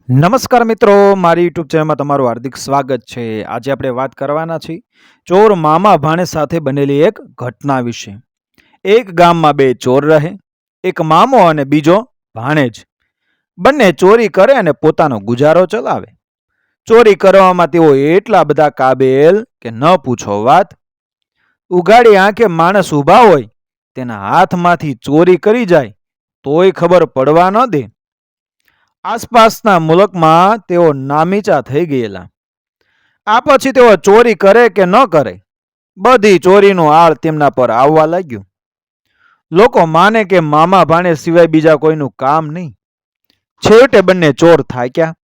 નમસ્કાર મિત્રો, મારી યુટ્યુબ ચેનલમાં તમારું હાર્દિક સ્વાગત છે. આજે આપણે વાત કરવાના છીએ ચોર મામા ભાણેજ સાથે બનેલી એક ઘટના વિશે. એક ગામમાં બે ચોર રહે, એક મામો અને બીજો ભાણેજ. બંને ચોરી કરે અને પોતાનો ગુજારો ચલાવે. ચોરી કરવામાં તેઓ એટલા બધા કાબેલ કે ન પૂછો વાત. ઉઘાડી આંખે માણસ ઊભા હોય તેના હાથમાંથી ચોરી કરી જાય તોય ખબર પડવા ન દે. આસપાસના મુલકમાં તેઓ નામીચા થઈ ગયેલા. આ પછી તેઓ ચોરી કરે કે ન કરે, બધી ચોરીનું આળ તેમના પર આવવા લાગ્યું. લોકો માને કે મામા ભાણે સિવાય બીજા કોઈનું કામ નહીં. છેવટે બંને ચોર થાક્યા.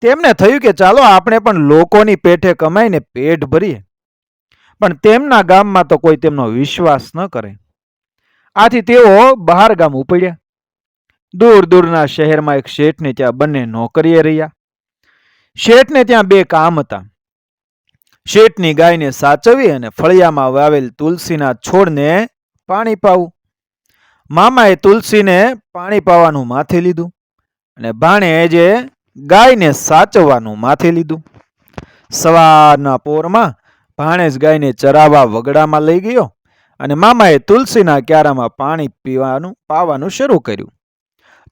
તેમને થયું કે ચાલો આપણે પણ લોકોની પેઠે કમાઈને પેટ ભરીએ. પણ તેમના ગામમાં તો કોઈ તેમનો વિશ્વાસ ન કરે. આથી તેઓ બહાર ગામ ઉપડ્યા. દૂર દૂરના શહેરમાં એક શેઠને ત્યાં બંને નોકરીએ રહ્યા. શેઠને ત્યાં બે કામ હતા. શેઠની ગાયને સાચવવી અને ફળિયામાં વાવેલ તુલસીના છોડને પાણી પાવું. મામાએ તુલસીને પાણી પાવાનું માથે લીધું અને ભાણેજે ગાયને સાચવવાનું માથે લીધું. સવારના પોરમાં ભાણેજ ગાયને ચરાવવા વગડામાં લઈ ગયો અને મામાએ તુલસીના ક્યારામાં પાણી પાવાનું શરૂ કર્યું.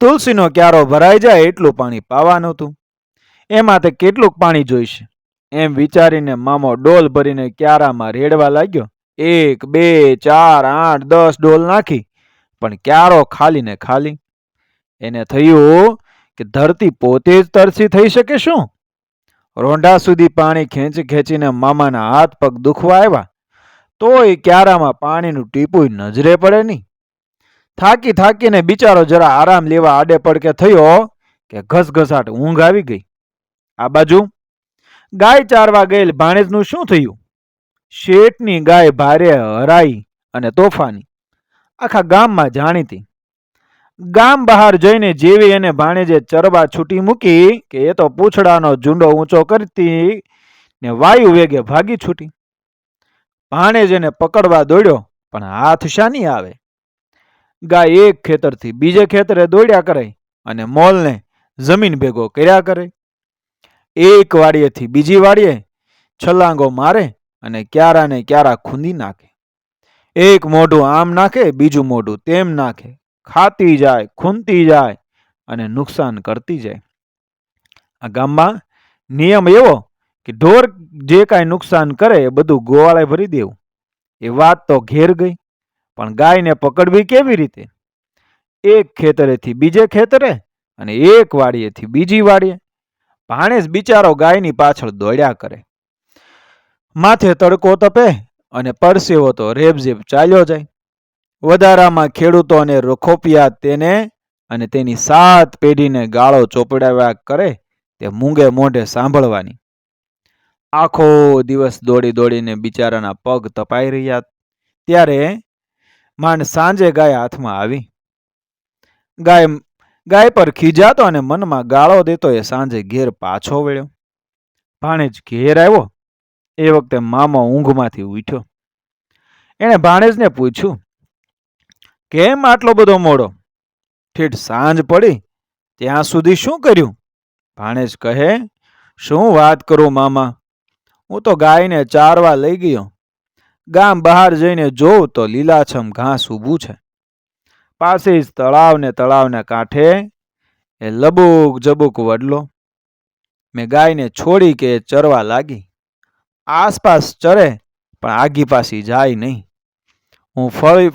તુલસીનો ક્યારો ભરાઈ જાય એટલું પાણી પાવાનું હતું. એમાં તે કેટલુંક પાણી જોઈશે એમ વિચારીને મામો ડોલ ભરીને ક્યારામાં રેડવા લાગ્યો. 1, 2, 4, 8, 10 ડોલ નાખી, પણ ક્યારો ખાલી ને ખાલી. એને થયું કે ધરતી પોતે જ તરસી થઈ શકે શું? રોંઢા સુધી પાણી ખેંચી ખેંચીને મામાના હાથ પગ દુખવા આવ્યા, તોય ક્યારામાં પાણીનું ટીપું નજરે પડે નહીં. થાકી થાકીને બિચારો જરા આરામ લેવા આડે પડકે થયો કે ઘસઘસાટ ઊંઘ આવી ગઈ. આ બાજુ ગાય ચારવા ગયેલ ભાણેજનું શું થયું? શેઠની ગાય ભારે હરાઈ અને તોફાની, આખા ગામમાં જાણીતી. ગામ બહાર જઈને જેવી એને ભાણેજે ચરવા છૂટી મૂકી કે એ તો પૂંછડાનો ઝુંડો ઊંચો કરતી ને વાયુ વેગે ભાગી છૂટી. ભાણેજ એને પકડવા દોડ્યો, પણ હાથ શાની આવે. ગાય એક ખેતરથી બીજે ખેતરે દોડ્યા કરે અને મોલને જમીન ભેગો કર્યા કરે. એક વાડીએથી બીજી વાડીએ છલાંગો મારે અને ક્યારાને ક્યારા ખૂંદી નાખે. એક મોઢું આમ નાખે, બીજું મોઢું તેમ નાખે. ખાતી જાય, ખૂંદતી જાય અને નુકસાન કરતી જાય. આ ગામમાં નિયમ એવો કે ઢોર જે કાંઈ નુકસાન કરે એ બધું ગોવાળે ભરી દેવું. એ વાત તો ઘેર ગઈ, પણ ગાયને પકડવી કેવી રીતે? એક ખેતરેથી બીજે ખેતરે અને એક વાડીએથી બીજી વાડીએ. ભાણેજ બિચારો ગાયની પાછળ દોડ્યા કરે. માથે તડકો તપે અને પરસેવો તો રેબઝેબ ચાલ્યો જાય. વધારામાં ખેડૂતો અને રખોપિયા તેને અને તેની 7 પેઢીને ગાળો ચોપડાવ્યા કરે તે મૂંગે મોઢે સાંભળવાની. આખો દિવસ દોડી દોડીને બિચારાના પગ તપાઈ રહ્યા. ત્યારે માંડ સાંજે ગાય હાથમાં આવી. ગાય પર ખીજાતો અને મનમાં ગાળો દેતો એ સાંજે ઘેર પાછો વળ્યો. ભાણેજ ઘેર આવ્યો એ વખતે મામો ઊંઘમાંથી ઉઠ્યો. એણે ભાણેજને પૂછ્યું, કેમ આટલો બધો મોડો? ઠેઠ સાંજ પડી ત્યાં સુધી શું કર્યું? ભાણેજ કહે, શું વાત કરું મામા, હું તો ગાયને ચારવા લઈ ગયો. ગામ બહાર જઈને જોઉં તો લીલાછમ ઘાસ ઊભું છે. પાસે જ તળાવને કાંઠે એ લબુક જબુક વડલો. મેં ગાયને છોડી કે ચરવા લાગી. આસપાસ ચરે પણ આગી પાછી જાય નહીં. હું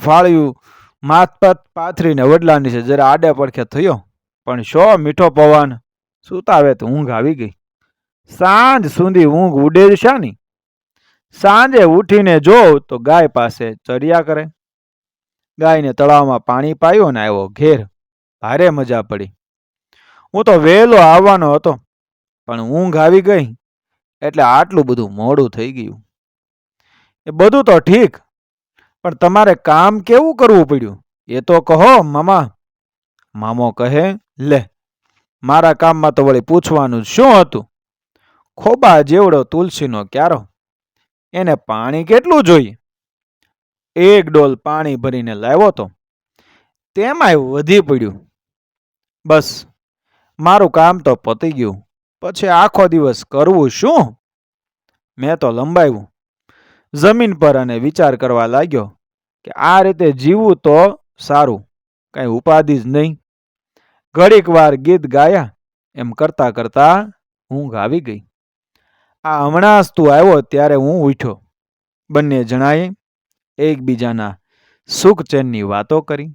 ફાળ્યું માથપાત પાથરીને વડલા નીચે જરા આડે પડખે થયો, પણ શો મીઠો પવન, સુતાવે તો ઊંઘ આવી ગઈ. સાંજ સુધી ઊંઘ ઉડે જ શાની? સાંજે ઉઠીને જોઉં તો ગાય પાસે ચર્યા કરે. ગાયને તળાવમાં પાણી પાયું ને આવ્યો ઘેર. ભારે મજા પડી. હું તો વહેલો આવવાનો હતો, પણ ઊંઘ આવી ગઈ એટલે આટલું બધું મોડું થઈ ગયું. એ બધું તો ઠીક, પણ તમારે કામ કેવું કરવું પડ્યું એ તો કહો મામા. મામો કહે, લે, મારા કામમાં તો વળી પૂછવાનું શું હતું? ખોબા જેવડો તુલસીનો ક્યારો, એને પાણી કેટલું જોઈએ? 1 ડોલ પાણી ભરીને લાવ્યો તો, તેમાંય વધી પડ્યું. બસ મારું કામ તો પતી ગયું, પછી આખો દિવસ કરવું શું? મેં તો લંબાવ્યું જમીન પર અને વિચાર કરવા લાગ્યો કે આ રીતે જીવવું તો સારું, કઈ ઉપાધિ જ નહીં. ઘડીક વાર ગીત ગાયા, એમ કરતા કરતા ઊંઘ આવી ગઈ. આ હમણાં જ તું આવ્યો ત્યારે હું ઉઠ્યો. બંને જણાએ એકબીજાના સુખ ચેનની વાતો કરી.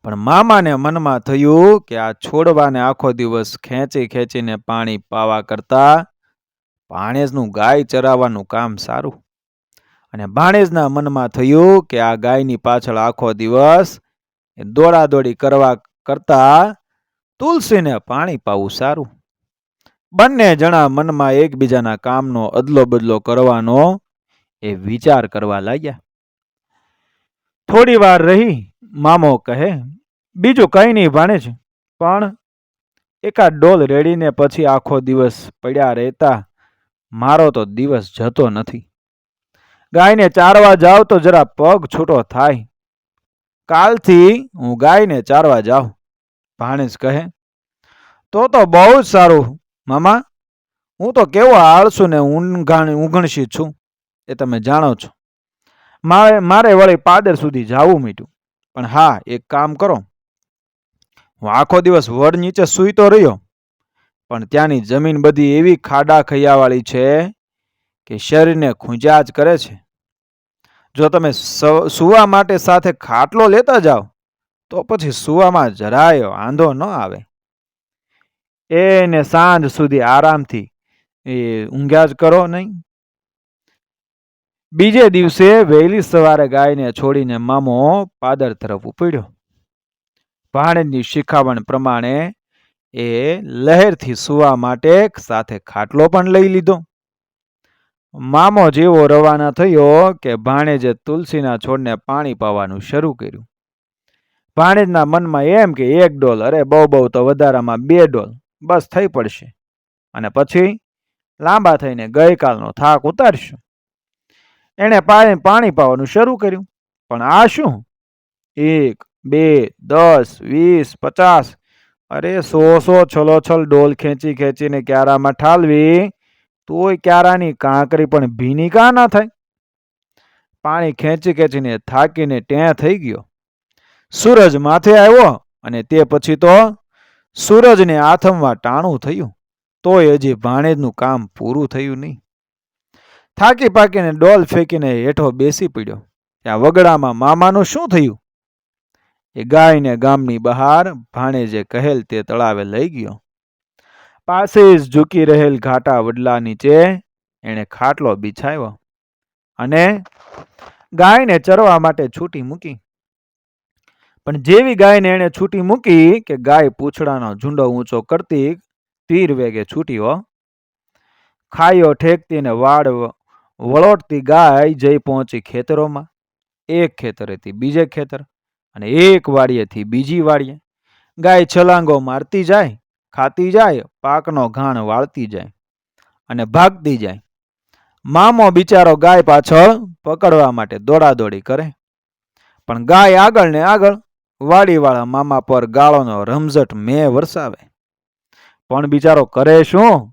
પણ મામાને મનમાં થયું કે આ છોડવાને આખો દિવસ ખેંચી ખેંચીને પાણી પાવા કરતા ભાણેજનું ગાય ચરાવવાનું કામ સારું. અને ભાણેજના મનમાં થયું કે આ ગાયની પાછળ આખો દિવસ દોડાદોડી કરવા કરતા તુલસીને પાણી પાવું સારું. બંને જણા મનમાં એકબીજાના કામનો અદલો બદલો કરવાનો એ વિચાર કરવા લાગ્યા. થોડી વાર રહી મામો કહે, બીજું કઈ નહીં ભાણેજ, પણ એકાદ ડોલ રેડીને પછી આખો દિવસ પડ્યા રહેતા મારો તો દિવસ જતો નથી. ગાયને ચારવા જાવ તો જરા પગ છૂટો થાય. કાલથી હું ગાયને ચારવા જાઉં. ભાણેજ કહે, તો બહુ જ સારું મામા. હું તો કેવો આળસુ ને ઊંઘણશી છું એ તમે જાણો છો. મારે વળી પાદર સુધી જવું મીઠું. પણ હા, એક કામ કરો, હું આખો દિવસ વડ નીચે સૂઈતો રહ્યો, પણ ત્યાંની જમીન બધી એવી ખાડા ખૈયાવાળી છે કે શરીરને ખૂંચ્યા જ કરે છે. જો તમે સૂવા માટે સાથે ખાટલો લેતા જાઓ તો પછી સૂવામાં જરાય વાંધો ન આવે. એને સાંજ સુધી આરામથી ઊંઘ્યા જ કરો નહીં. બીજે દિવસે વહેલી સવારે ગાયને છોડીને મામો પાદર તરફ ઉપડ્યો. ભાણેજની શિખામણ પ્રમાણે એ લહેરથી સૂવા માટે સાથે ખાટલો પણ લઈ લીધો. મામો જેવો રવાના થયો કે ભાણેજે તુલસીના છોડને પાણી પાવાનું શરૂ કર્યું. ભાણેજના મનમાં એમ કે 1 ડોલ, અરે બહુ તો વધારામાં 2 ડોલ બસ થઈ પડશે, અને પછી લાંબા થઈને ગઈકાલનો થાક ઉતારશું. એણે પાણી પાવાનું શરૂ કર્યું. પણ આ શું, 1, 2, 10, 20, 50, અરે 100 છલોછલ ડોલ ખેંચી ખેંચીને ક્યારામાં ઠાલવી, તોય ક્યારાની કાંકરી પણ ભીની કાં ના થાય. પાણી ખેંચી ખેંચીને થાકીને ટેં થઈ ગયો. સૂરજ માથે આવ્યો અને તે પછી તો સૂરજને આથમવા ટાણું થયું, તોય હજી ભાણેજનું કામ પૂરું થયું નહીં. થાકી પાકીને ડોલ ફેંકીને હેઠો બેસી પડ્યો. ત્યાં વગડામાં મામાનું શું થયું? એ ગાયને ગામની બહાર ભાણેજે કહેલ તે તળાવે લઈ ગયો. પાસે જ ઝૂકી રહેલ ઘાટા વડલા નીચે એણે ખાટલો બિછાવ્યો અને ગાયને ચરવા માટે છૂટી મૂકી. પણ જેવી ગાયને એણે છૂટી મૂકી કે ગાય પૂંછડાનો ઝુંડો ઊંચો કરતી તીર વેગે છૂટી હો. ખાઈઓ ઠેકતી ને વાડ વળોટતી ગાય જઈ પહોંચી ખેતરોમાં. એક ખેતરેથી બીજે ખેતર અને એક વાડીએથી બીજી વાડીએ. ગાય છલાંગો મારતી જાય, ખાતી જાય, પાકનો ઘાણ વાળતી જાય અને ભાગતી જાય. મામો બિચારો ગાય પાછળ પકડવા માટે દોડાદોડી કરે. પણ ગાય આગળ ને આગળ. વાડીવાળા મામા પર ગાળોનો રમઝટ મેં વરસાવે. પણ બિચારો કરે શું?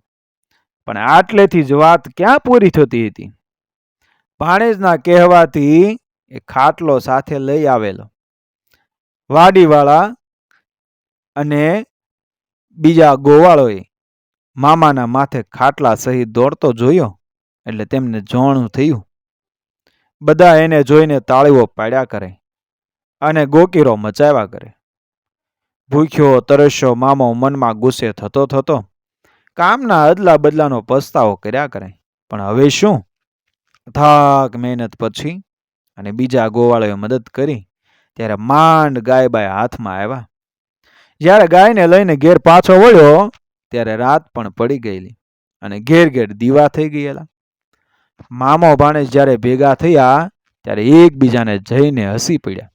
પણ આટલેથી જ વાત ક્યાં પૂરી થતી હતી. ભાણેજના કહેવાથી એ ખાટલો સાથે લઈ આવેલો. વાડીવાળા અને બીજા ગોવાળોએ મામાના માથે ખાટલા સહિત દોડતો જોયો એટલે તેમને જોણું થયું. બધા એને જોઈને તાળીઓ પાડ્યા કરે અને ગોકીરો મચાવ્યા કરે. ભૂખ્યો તરસ્યો મામો મનમાં ગુસ્સે થતો કામના અદલા બદલાનો પસ્તાવો કર્યા કરે. પણ હવે શું? અથાગ મહેનત પછી અને બીજા ગોવાળોએ મદદ કરી ત્યારે માંડ ગાયબાઈ હાથમાં આવ્યા. જ્યારે ગાયને લઈને ઘેર પાછો વળ્યો ત્યારે રાત પણ પડી ગયેલી અને ઘેર ઘેર દીવા થઈ ગયેલા. મામો ભાણેજ જ્યારે ભેગા થયા ત્યારે એકબીજાને જઈને હસી પડ્યા.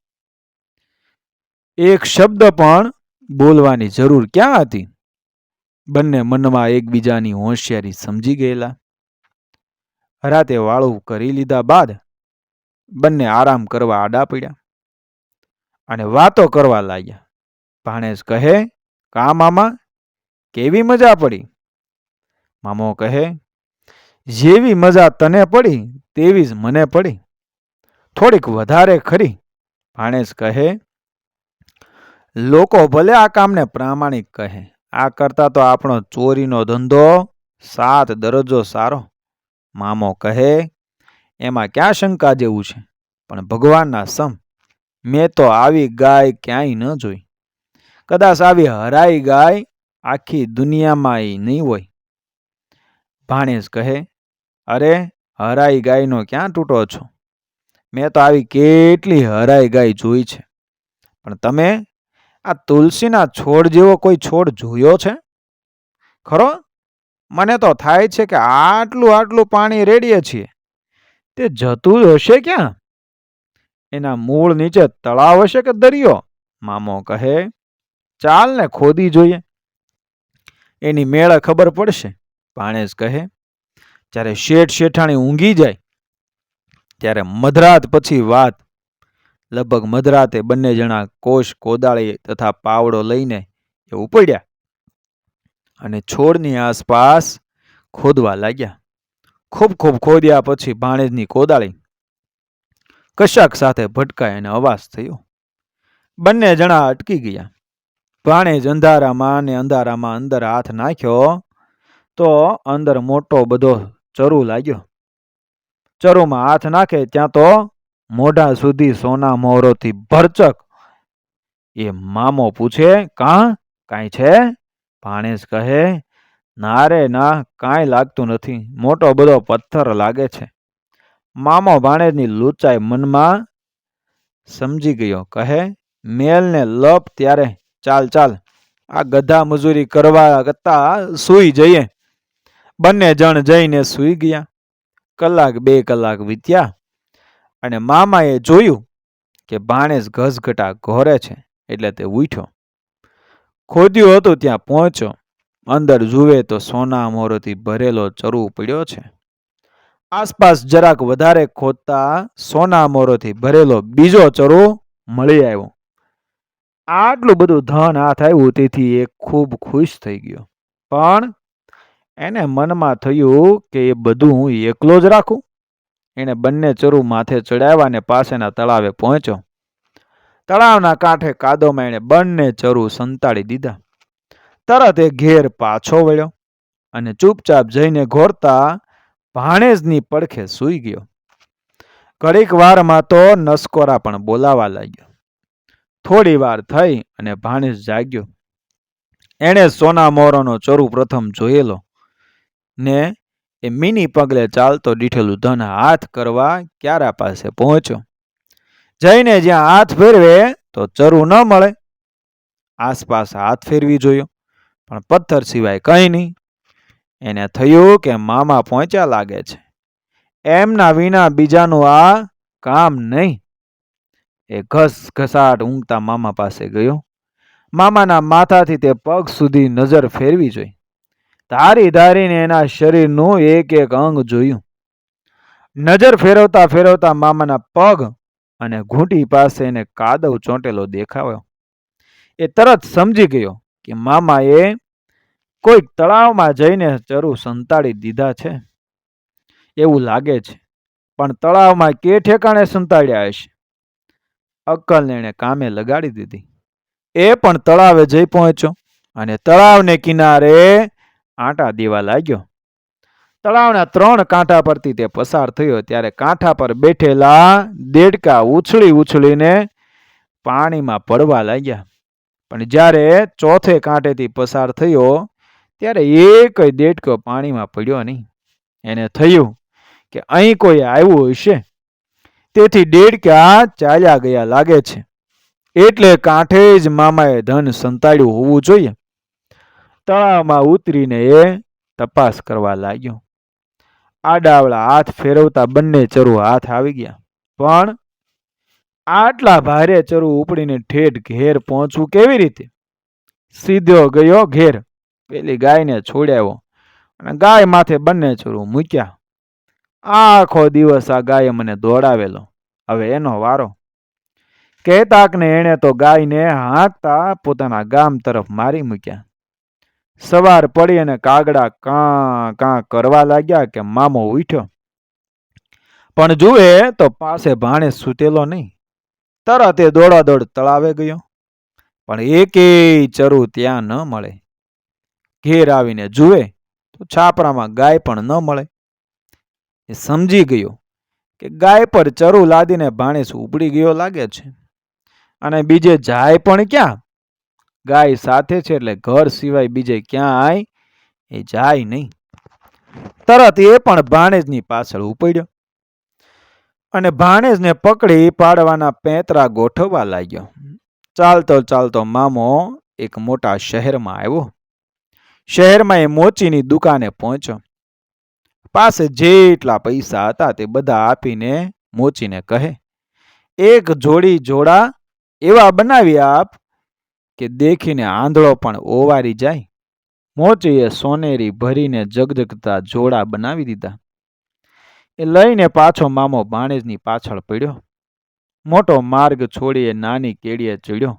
એક શબ્દ પણ બોલવાની જરૂર ક્યાં હતી? બંને મનમાં એકબીજાની હોશિયારી સમજી ગયેલા. રાતે વાળું કરી લીધા બાદ બંને આરામ કરવા આડા પડ્યા અને વાતો કરવા લાગ્યા. ભાણેજ કહે, કા મામા, કેવી મજા પડી? મામો કહે, જેવી મજા તને પડી તેવી જ મને પડી, થોડીક વધારે ખરી. ભાણેજ કહે, લોકો ભલે આ કામને પ્રામાણિક કહે, આ કરતા તો આપણો ચોરીનો ધંધો 7 દરજ્જો સારો. મામો કહે, એમાં ક્યાં શંકા જેવું છે, પણ ભગવાનના સમ. મેં તો આવી ગાય ક્યાંય ન જોઈ. કદાચ આવી હરાઈ ગાય આખી દુનિયામાં નહીં હોય. ભાણેજ કહે, અરે હરાઈ ગાયનો ક્યાં તૂટો છો? મેં તો આવી કેટલી હરાઈ ગાય જોઈ છે. પણ તમે આ તુલસીના છોડ જેવો કોઈ છોડ જોયો છે ખરો? મને તો થાય છે કે આટલું આટલું પાણી રેડીએ છીએ તે જતું હશે ક્યાં? એના મૂળ નીચે તળાવ હશે કે દરિયો? મામો કહે, ચાલ ને ખોદી જોઈએ, એની મેળે ખબર પડશે. ભાણેજ કહે, જ્યારે શેઠ શેઠાણી ઊંઘી જાય ત્યારે મધરાત પછી વાત. લગભગ મધરાતે બંને જણા કોશ, કોદાળી તથા પાવડો લઈને એ ઉપડ્યા અને છોડની આસપાસ ખોદવા લાગ્યા. ખૂબ ખૂબ ખોદ્યા પછી ભાણેજની કોદાળી કશાક સાથે ભટકાય અને અવાજ થયો. બંને જણા અટકી ગયા. ભાણેજ અંધારામાં ને અંધારામાં અંદર હાથ નાખ્યો તો અંદર મોટો બધો ચરુ લાગ્યો. ચરુમાં હાથ નાખે ત્યાં તો મોઢા સુધી સોના મોહરોથી ભરચક. એ મામો પૂછે, કાંઈ છે? ભાણેજ કહે, ના રે ના, કાંઈ લાગતું નથી, મોટો બધો પથ્થર લાગે છે. મામો ભાણેજની લૂંચાઈ મનમાં સમજી ગયો. કહે, મેલને લપ ત્યારે ચાલ ચાલ, આ ગધા મજૂરી કરવા કરતા સૂઈ જઈએ. બંને જણ જઈને સૂઈ ગયા. કલાક 2 કલાક વીત્યા અને મામાએ જોયું કે ભાણેજ ઘસઘટા ઘોરે છે એટલે તે ઉઠ્યો. ખોદ્યું હતું ત્યાં પહોંચ્યો. અંદર જુએ તો સોના મોરથી ભરેલો ચરુ પડ્યો છે. આસપાસ જરાક વધારે ખોદતા સોના મોરથી ભરેલો બીજો ચરુ મળી આવ્યો. આટલું બધું ધન હાથ આવ્યું તેથી એ ખૂબ ખુશ થઈ ગયો. પણ એને મનમાં થયું કે એ બધું હું એકલો જ રાખું. એણે બંને ચરુ માથે ચડાવ્યા અને પાસેના તળાવે પહોંચ્યો. તળાવના કાંઠે કાદવમાં એણે બંને ચરુ સંતાડી દીધા. તરત એ ઘેર પાછો વળ્યો અને ચૂપચાપ જઈને ઘોરતા ભાણેજની પડખે સૂઈ ગયો. ઘડીક વારમાં તો નસકોરા પણ બોલાવા લાગ્યો. થોડી વાર થઈ અને ભાણેજ જાગ્યો. એણે સોના મોરોનો ચરુ પ્રથમ જોયેલો ને એ મીની પગલે ચાલતો દીઠેલું ધન હાથ કરવા ક્યારા પાસે પહોંચ્યો. જઈને જ્યાં હાથ ફેરવે તો ચરુ ન મળે. આસપાસ હાથ ફેરવી જોયો પણ પથ્થર સિવાય કંઈ નહીં. એને થયું કે મામા પહોંચ્યા લાગે છે, એમના વિના બીજાનું આ કામ નહીં. એ ઘસઘસાટ ઊંઘતા મામા પાસે ગયો. મામાના માથાથી તે પગ સુધી નજર ફેરવી જોઈ. ધારી ધારીને એના શરીરનું એક એક અંગ જોયું. નજર ફેરવતા ફેરવતા મામાના પગ અને ઘૂંટી પાસે એને કાદવ ચોંટેલો દેખાયો. એ તરત સમજી ગયો કે મામાએ કોઈક તળાવમાં જઈને ચરુ સંતાડી દીધા છે એવું લાગે છે. પણ તળાવમાં કે ઠેકાણે સંતાડ્યા હશે. અક્કલને એણે કામે લગાડી દીધી. એ પણ તળાવે જઈ પહોંચ્યો અને તળાવને કિનારે આંટા દેવા લાગ્યો. તળાવના 3 કાંઠા પરથી તે પસાર થયો ત્યારે કાંઠા પર બેઠેલા દેડકા ઉછળી ઉછળીને પાણીમાં પડવા લાગ્યા. પણ જ્યારે ચોથે કાંઠેથી પસાર થયો ત્યારે એકય દેડકો પાણીમાં પડ્યો નહીં. એને થયું કે અહીં કોઈ આવ્યું હશે, તેથી દેડકા ચાલ્યા ગયા લાગે છે. એટલે કાંઠે જ મામાએ ધન સંતાડ્યું હોવું જોઈએ. તળાવમાં ઉતરીને એ તપાસ કરવા લાગ્યો. આડાવડા હાથ ફેરવતા બંને ચરુ હાથ આવી ગયા. પણ આટલા ભારે ચરુ ઉપડીને ઠેઠ ઘેર પહોંચવું કેવી રીતે? સીધો ગયો ઘેર, પેલી ગાયને છોડાવ્યો અને ગાય માથે બંને ચરુ મૂક્યા. આખો દિવસ આ ગાયે મને દોડાવેલો, હવે એનો વારો. કહેતાકને એણે તો ગાયને હાંકતા પોતાના ગામ તરફ મારી મૂક્યા. સવાર પડી અને કાગડા કાં કાં કરવા લાગ્યા કે મામો ઉઠ્યો, પણ જુએ તો પાસે ભાણે સૂતેલો નહીં. તરત એ દોડાદોડ તળાવે ગયો, પણ એકેય ચરુ ત્યાં ન મળે. ઘેર આવીને જુએ તો છાપરામાં ગાય પણ ન મળે. એ સમજી ગયો કે ગાય પર ચરુ લાદીને ભાણેજ ઉપડી ગયો લાગે છે, અને બીજે જાય પણ ક્યાં? ગાય સાથે છે એટલે ઘર સિવાય બીજે ક્યાંય એ જાય નહીં. તરત એ પણ ભાણેજની પાછળ ઉપડ્યો અને ભાણેજને પકડી પાડવાના પેંતરા ગોઠવવા લાગ્યો. ચાલતો ચાલતો મામો એક મોટા શહેરમાં આવ્યો. શહેરમાં એ મોચીની દુકાને પહોંચ્યો. પાસે જેટલા પૈસા હતા તે બધા આપીને મોચીને કહે, એક જોડી જોડા એવા બનાવી આપ કે દેખીને આંધળો પણ ઓવારી જાય. મોચીએ સોનેરી ભરીને જગજગતા જોડા બનાવી દીધા. એ લઈને પાછો મામો ભાણેજની પાછળ પડ્યો. મોટો માર્ગ છોડી નાની કેડીએ ચડ્યો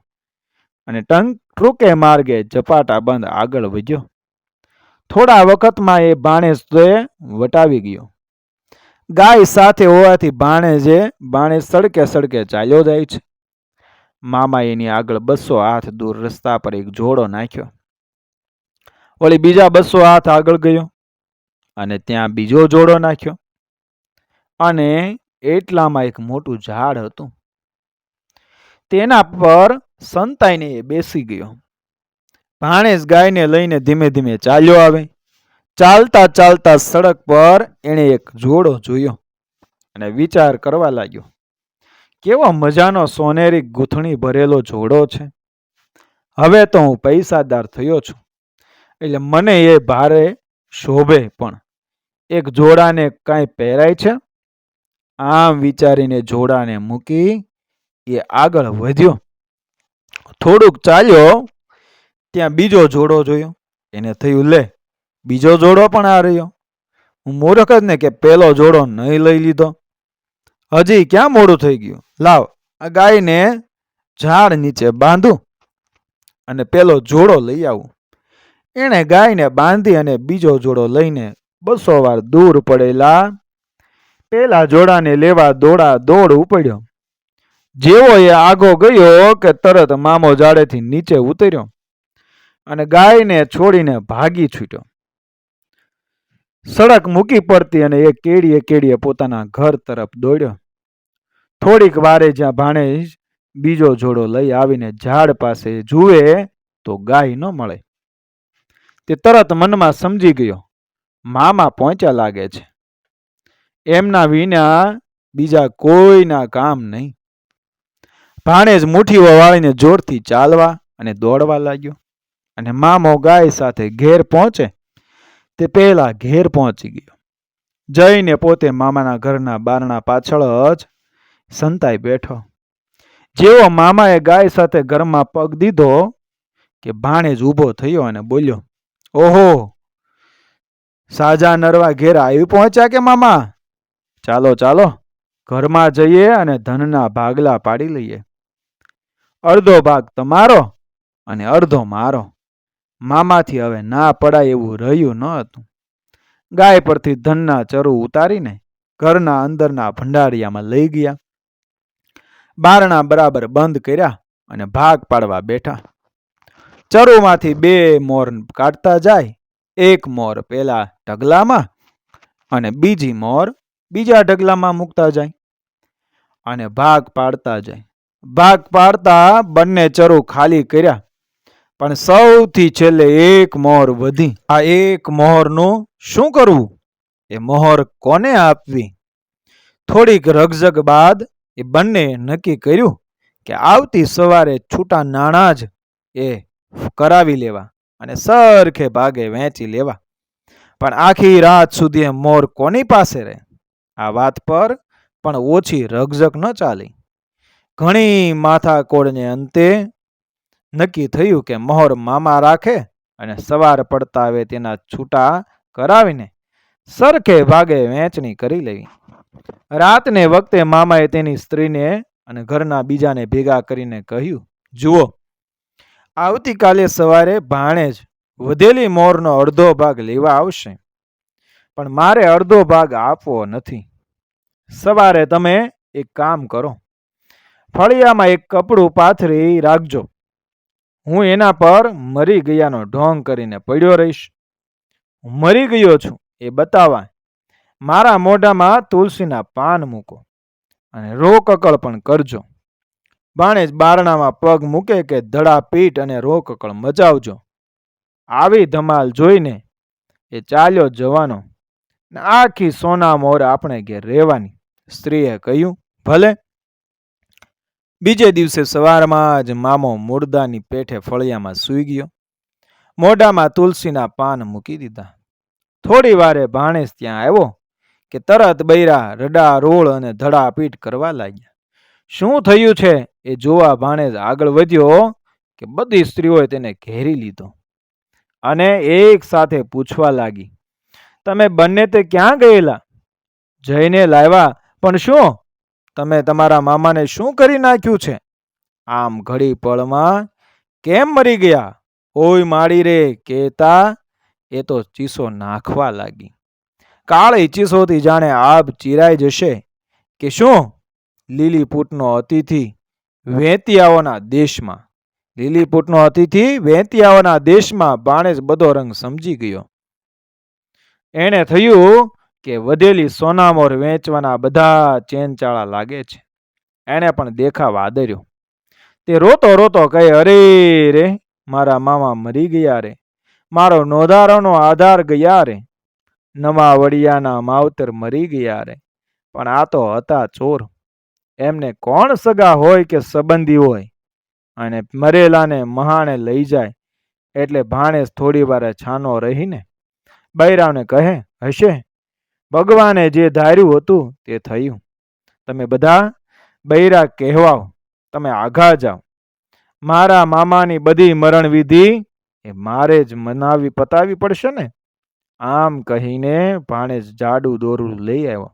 અને ટૂંકે માર્ગે ઝપાટા બંધ આગળ વધ્યો. થોડા વખતમાં એ ભાણેજ વટાવી ગયો. ગાય સાથે હોવાથી ભાણેજ સડકે સડકે ચાલ્યો જાય છે. મામા એની આગળ 200 હાથ દૂર રસ્તા પર એક જોડો નાખ્યો. વળી બીજા 200 હાથ આગળ ગયો અને ત્યાં બીજો જોડો નાખ્યો, અને એટલામાં એક મોટું ઝાડ હતું. તેના પર સંતાઈને એ બેસી ગયો. ભાણેજ ગાયને લઈને ધીમે ધીમે ચાલ્યો આવે. ચાલતા ચાલતા સડક પર એણે એક જોડો જોયો અને વિચાર કરવા લાગ્યો, કેવો મજાનો સોનેરી ગૂંથણી ભરેલો જોડો છે. હવે તો હું પૈસાદાર થયો છું, એટલે મને એ ભારે શોભે, પણ એક જોડાને કાંઈ પહેરાય છે? આમ વિચારીને જોડાને મૂકી એ આગળ વધ્યો. થોડુંક ચાલ્યો ત્યાં બીજો જોડો જોયો. એને થયું, લે, બીજો જોડો પણ આ રહ્યો. હું મૂર્ખ જ ને કે પેલો જોડો નહીં લઈ લીધો. હજી ક્યાં મોડું થઈ ગયું? લાવ, આ ગાયને ઝાડ નીચે બાંધું અને પેલો જોડો લઈ આવું. એણે ગાયને બાંધી અને બીજો જોડો લઈને 200 વાર દૂર પડેલા પેલા જોડાને લેવા દોડ ઉપડ્યો. જેવો એ આગો ગયો કે તરત મામો ઝાડેથી નીચે ઉતર્યો અને ગાયને છોડીને ભાગી છૂટ્યો. સડક મૂકી પડતી અને એ કેડીએ પોતાના ઘર તરફ દોડ્યો. થોડીક વારે જ્યાં ભાણેજ બીજો જોડો લઈ આવીને ઝાડ પાસે જુએ તો ગાય ન મળે. તે તરત મનમાં સમજી ગયો, મામા પહોંચ્યા લાગે છે. એમના વિના બીજા કોઈના કામ નહીં. ભાણેજ મુઠ્ઠીઓ વાળીને જોરથી ચાલવા અને દોડવા લાગ્યો, અને મામો ગાય સાથે ઘેર પહોંચે તે પહેલા ઘેર પહોંચી ગયો. જઈને પોતે મામાના ઘરના બારણા પાછળ જ સંતાઈ બેઠો. જેવો મામાએ ગાય સાથે ઘરમાં પગ દીધો કે ભાણેજ ઊભો થયો અને બોલ્યો, ઓહો, સાજા નરવા ઘેર આવી પહોંચ્યા કે મામા? ચાલો ચાલો, ઘરમાં જઈએ અને ધનના ભાગલા પાડી લઈએ. અડધો ભાગ તમારો અને અડધો મારો. મામાથી હવે ના પડાય એવું રહ્યું ન હતું. ગાય પરથી ધનના ચરુ ઉતારીને ઘરના અંદરના ભંડારિયામાં લઈ ગયા. બારણા બરાબર બંધ કર્યા અને ભાગ પાડવા બેઠા. ચરુમાંથી 2 મોર કાઢતા જાય. એક મોર પેલા ઢગલામાં અને બીજી મોર બીજા ઢગલામાં મૂકતા જાય અને ભાગ પાડતા જાય. ભાગ પાડતા બંને ચરુ ખાલી કર્યા, પણ સૌથી છેલ્લે એક મોર વધી. આ એક મોહરનું શું કરવું? એ મોહર કોને આપવી? થોડીક રગઝગ બાદ એ બંને નક્કી કર્યું કે આવતી સવારે છૂટા નાણાં જ એ કરાવી લેવા અને સરખે ભાગે વહેંચી લેવા. પણ આખી રાત સુધી એ મોર કોની પાસે રહે? આ વાત પર પણ ઓછી રગઝગ ન ચાલી. ઘણી માથાકોડને અંતે નક્કી થયું કે મોહર મામા રાખે અને સવાર પડતા આવે તેના છૂટા કરાવીને સરખે ભાગે વહેંચણી કરી લેવી. રાતને વખતે મામાએ તેની સ્ત્રીને અને ઘરના બીજાને ભેગા કરીને કહ્યું, જુઓ, આવતીકાલે સવારે ભાણેજ વધેલી મોરનો અડધો ભાગ લેવા આવશે, પણ મારે અડધો ભાગ આપવો નથી. સવારે તમે એક કામ કરો, ફળિયામાં એક કપડું પાથરી રાખજો. હું એના પર મરી ગયાનો ઢોંગ કરીને પડ્યો રહીશ. હું મરી ગયો છું એ બતાવવા મારા મોઢામાં તુલસીના પાન મૂકો અને રોકકળ પણ કરજો. ભાણેજ બારણામાં પગ મૂકે કે ધડા પીટ અને રોકકળ મચાવજો. આવી ધમાલ જોઈને એ ચાલ્યો જવાનો. આખી સોના મોર આપણે ઘેર રહેવાની. સ્ત્રીએ કહ્યું, ભલે. બીજે દિવસે સવારમાં જ મામો મુર્દાની પેઠે ફળિયામાં સૂઈ ગયો. મોઢામાં તુલસીના પાન મૂકી દીધા. થોડી વારે ભાણેજ ત્યાં આવ્યો કે તરત બૈરા રડા રોળ અને ધડા પીટ કરવા લાગ્યા. શું થયું છે એ જોવા ભાણેજ આગળ વધ્યો કે બધી સ્ત્રીઓએ તેને ઘેરી લીધો અને એક સાથે પૂછવા લાગી, તમે બંને તે ક્યાં ગયેલા? જઈને લાવ્યા, પણ શું? તમે તમારા મામાને શું કરી નાખ્યું છે? આમ ઘડી પળમાં કેમ મરી ગયા? ઓય માડી રે કેતા એ તો ચીસો નાખવા લાગી. કાળી ચીસોથી જાણે આબ ચીરાઈ જશે કે શું? લીલીપૂટનો અતિથિ વેતિયાઓના દેશમાં. લીલીપૂટનો અતિથિ વેતિયાઓના દેશમાં. ભાણેજ બધો રંગ સમજી ગયો. એને થયું કે વધેલી સોનામોર વેચવાના બધા ચેનચાળા લાગે છે. એને પણ દેખાવ આદર્યો. તે રોતો રોતો કહે, અરે રે મારા મામા મરી ગયા રે, મારો નોધારોનો આધાર ગયા રે, નવા વડિયાના માવતર મરી ગયા રે. પણ આ તો હતા ચોર. એમને કોણ સગા હોય કે સંબંધી હોય અને મરેલાને મહાણે લઈ જાય. એટલે ભાણેજ થોડી વાર છાનો રહીને બૈરાવને કહે, હશે, ભગવાને જે ધાર્યું હતું તે થયું. તમે બધા બૈરા કહેવાઓ, તમે આઘા જાઓ. મારા મામાની બધી મરણ વિધિ એ મારે જ મનાવી પતાવી પડશે ને. આમ કહીને ભાણેજ જાડું દોરડું લઈ આવ્યો.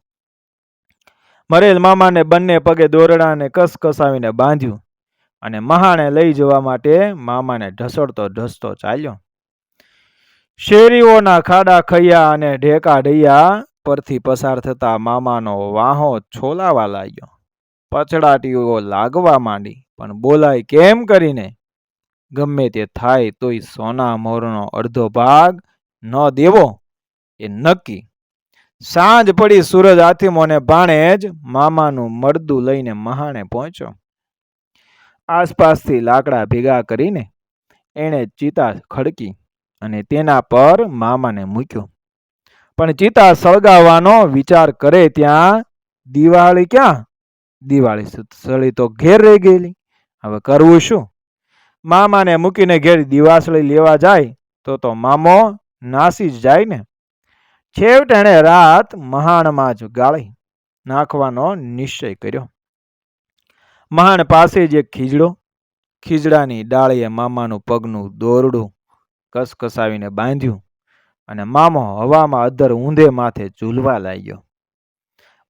મરેલ મામાને બંને પગે દોરડાને કસકસાવીને બાંધ્યું અને મહાણે લઈ જવા માટે મામાને ઢસડતો ઢસતો ચાલ્યો. શેરીઓના ખાડા ખૈયા અને ઢેકા ઢૈયા પરથી પસાર થતા મામાનો વાહો છોલાવા લાગ્યો. પછડાટીઓ લાગવા માંડી, પણ બોલાય કેમ કરીને? ગમે તે થાય તોય સોના મોરનો અડધો ભાગ ન દેવો એ નક્કી. સાંજ પડી, સૂરજ આથીમોને ભાણેજ મામાનું મરદું લઈને મહાણે પહોંચ્યો. આસપાસથી લાકડા ભેગા કરીને એણે ચિતા ખડકી અને તેના પર મામાને મૂક્યો. પણ ચિતા સળગાવવાનો વિચાર કરે ત્યાં દિવાળી ક્યાં? દિવાળી સળી તો ઘેર રહી ગયેલી. હવે કરવું શું? મામાને મૂકીને ઘેર દિવાસળી લેવા જાય તો મામો નાસી જ જાય ને. છેવટે એણે રાત મહાણમાં જ ગાળી નાખવાનો નિશ્ચય કર્યો. મહાણ પાસે જ એક ખીજડાની ડાળીએ મામાનું પગનું દોરડું કસકસાવીને બાંધ્યું અને મામો હવામાં અધર ઊંધે માથે ઝૂલવા લાગ્યો.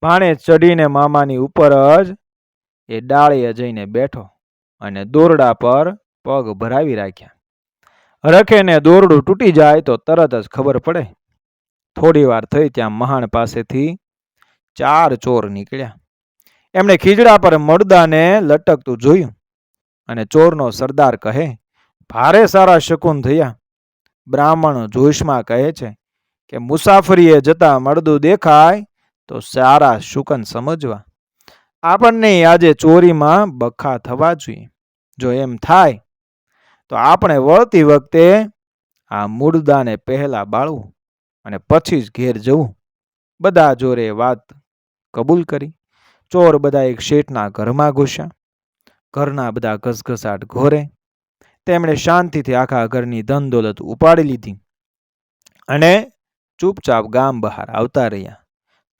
ભાણે ચડીને મામાની ઉપર જ એ ડાળીએ જઈને બેઠો અને દોરડા પર પગ ભરાવી રાખ્યા. રખેને દોરડું તૂટી જાય તો તરત જ ખબર પડે. થોડી વાર થઈ ત્યાં મહાણ પાસેથી 4 ચોર નીકળ્યા. એમણે ખીજડા પર મરદાને લટકતું જોયું અને ચોરનો સરદાર કહે, ભારે સારા શકુન થયા. બ્રાહ્મણ જોશમાં કહે છે કે મુસાફરીએ જતા મળદું દેખાય તો સારા શુકન સમજવા. આપણને આજે ચોરીમાં બખા થવા જોઈએ. જો એમ થાય તો આપણે વળતી વખતે આ મુર્દાને પહેલા બાળવું અને પછી જ ઘેર જવું. બધા જોરે વાત કબૂલ કરી. ચોર બધા એક શેઠના ઘરમાં ઘૂસ્યા. ઘરના બધા ઘસઘસાટ ઘોરે. તેમણે શાંતિથી આખા ઘરની ધન દોલત ઉપાડી લીધી અને ચૂપચાપ ગામ બહાર આવતા રહ્યા.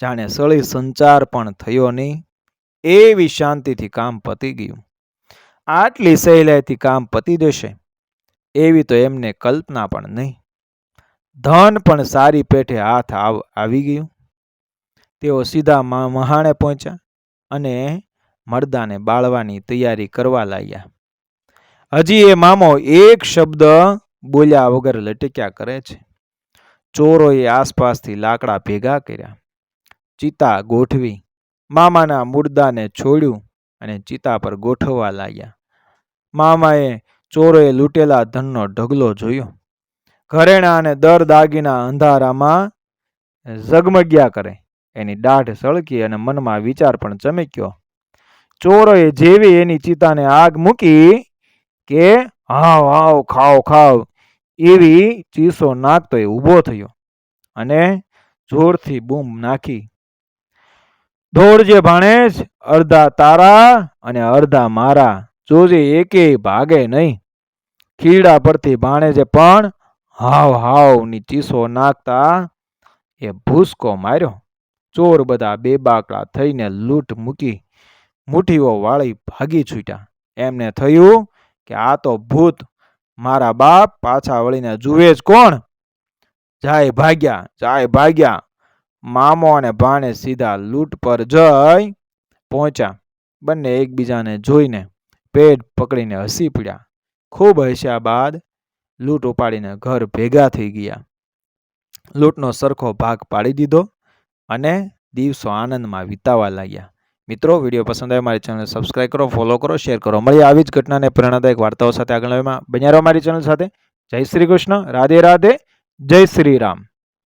જાણે સળી સંચાર પણ થયો નહીં એવી શાંતિથી કામ પતી ગયું. આટલી સહેલાઈથી કામ પતી જશે એવી તો એમને કલ્પના પણ નહીં. ધન પણ સારી પેઠે હાથ આવી ગયું. તેઓ સીધા મહાણે પહોંચ્યા અને મરદાને બાળવાની તૈયારી કરવા લાગ્યા. હજી એ મામો એક શબ્દ બોલ્યા વગર લટક્યા કરે છે. ચોરોએ આસપાસથી લાકડા ભેગા કર્યા, ચિતા ગોઠવી, મામાના મુર્દાને છોડ્યું અને ચિતા પર ગોઠવવા લાગ્યા. મામાએ ચોરોએ લૂંટેલા ધનનો ઢગલો જોયો. ઘરેણાં અને દર દાગીના અંધારામાં ઝગમગ્યા કરે. એની દાઢ સળકી અને મનમાં વિચાર પણ ચમક્યો. ચોરોએ જેવી એની ચિતાને આગ મૂકી કે હાવ હાવ ખાવ ખાવ એવી ચીસો નાખતો એ ઊભો થયો અને જોરથી બૂમ નાખી, દોડજે ભાણેજ, અડધા તારા અને અડધા મારા, જોજે એકેય ભાગે નહીં. ખીડા પરથી ભાણેજે પણ હાવ હાવ ની ચીસો નાખતા એ ભૂસકો માર્યો. ચોર બધા બેબાકડા થઈને લૂંટ મૂકી મુઠ્ઠીઓ વાળી ભાગી છૂટ્યા. એમને થયું કે આ તો ભૂત, મારા બાપ પાછા વળીને જુએ જ કોણ. જાય ભાગ્યા. મામો અને ભાણે સીધા લૂંટ પર જઈ પહોંચ્યા. બંને એકબીજાને જોઈને પેટ પકડીને હસી પડ્યા. ખૂબ હસ્યા બાદ લૂંટ ઉપાડીને ઘર ભેગા થઈ ગયા. લૂંટનો સરખો ભાગ પાડી દીધો અને દિવસો આનંદમાં વિતાવા લાગ્યા. મિત્રો, વિડીયો પસંદ આવે મારી ચેનલ સબસ્ક્રાઈબ કરો, ફોલો કરો, શેર કરો. મળીએ આવી જ ઘટનાને પ્રેરણાદાયક વાર્તાઓ સાથે આગળ બન્યા રહો મારી ચેનલ સાથે. જય શ્રી કૃષ્ણ, રાધે રાધે, જય શ્રી રામ.